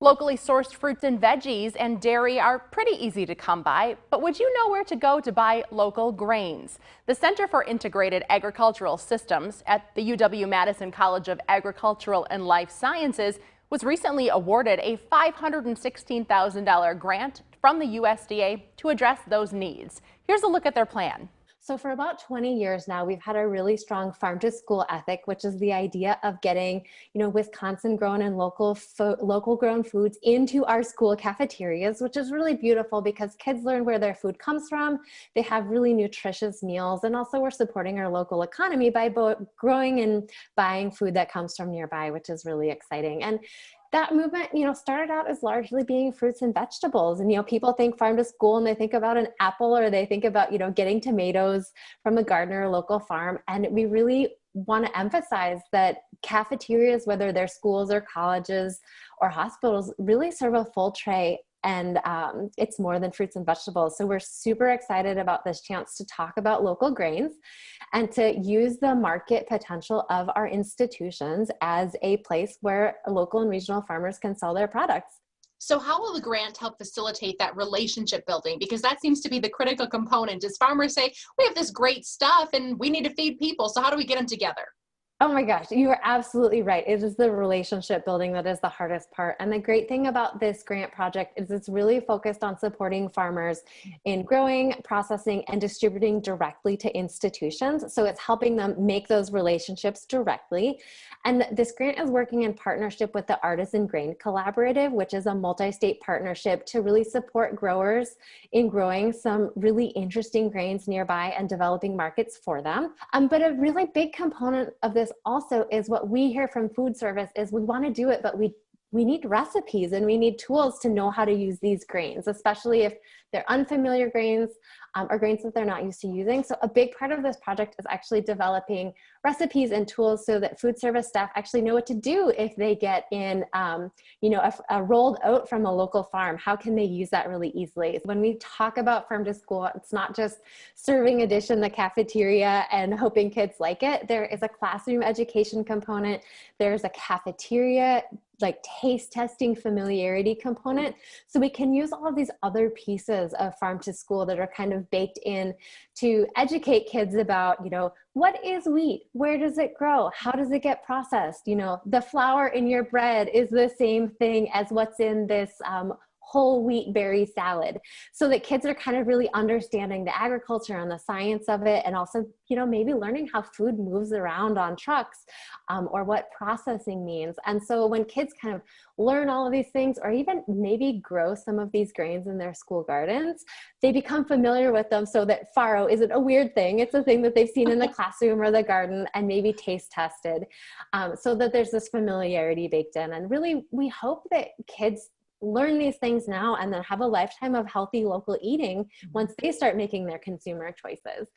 Locally sourced fruits and veggies and dairy are pretty easy to come by, but would you know where to go to buy local grains? The Center for Integrated Agricultural Systems at the UW-Madison College of Agricultural and Life Sciences was recently awarded a $516,000 grant from the USDA to address those needs. Here's a look at their plan. So for about 20 years now, we've had a really strong farm to school ethic, which is the idea of getting, Wisconsin grown and local grown foods into our school cafeterias, which is really beautiful because kids learn where their food comes from. They have really nutritious meals. And also we're supporting our local economy by growing and buying food that comes from nearby, which is really exciting. And that movement, started out as largely being fruits and vegetables. And, people think farm to school and they think about an apple or they think about, getting tomatoes from a garden or a local farm. And we really want to emphasize that cafeterias, whether they're schools or colleges or hospitals, really serve a full tray. And it's more than fruits and vegetables. So we're super excited about this chance to talk about local grains and to use the market potential of our institutions as a place where local and regional farmers can sell their products. So how will the grant help facilitate that relationship building? Because that seems to be the critical component. As farmers say, we have this great stuff and we need to feed people. So how do we get them together? Oh my gosh, you are absolutely right. It is the relationship building that is the hardest part. And the great thing about this grant project is it's really focused on supporting farmers in growing, processing, and distributing directly to institutions. So it's helping them make those relationships directly. And this grant is working in partnership with the Artisan Grain Collaborative, which is a multi-state partnership to really support growers in growing some really interesting grains nearby and developing markets for them. But a really big component of this also is what we hear from food service is we want to do it, but we need recipes and we need tools to know how to use these grains, especially if they're unfamiliar grains or grains that they're not used to using. So a big part of this project is actually developing recipes and tools so that food service staff actually know what to do if they get in, a rolled oat from a local farm. How can they use that really easily? When we talk about farm to school, it's not just serving a dish in the cafeteria and hoping kids like it. There is a classroom education component. There's a cafeteria taste testing familiarity component. So we can use all of these other pieces of farm to school that are kind of baked in to educate kids about, what is wheat? Where does it grow? How does it get processed? The flour in your bread is the same thing as what's in this whole wheat berry salad, so that kids are kind of really understanding the agriculture and the science of it, and also, maybe learning how food moves around on trucks or what processing means. And so when kids kind of learn all of these things, or even maybe grow some of these grains in their school gardens, they become familiar with them so that farro isn't a weird thing. It's a thing that they've seen in the classroom or the garden and maybe taste tested, so that there's this familiarity baked in. And really, we hope that kids learn these things now and then have a lifetime of healthy local eating once they start making their consumer choices.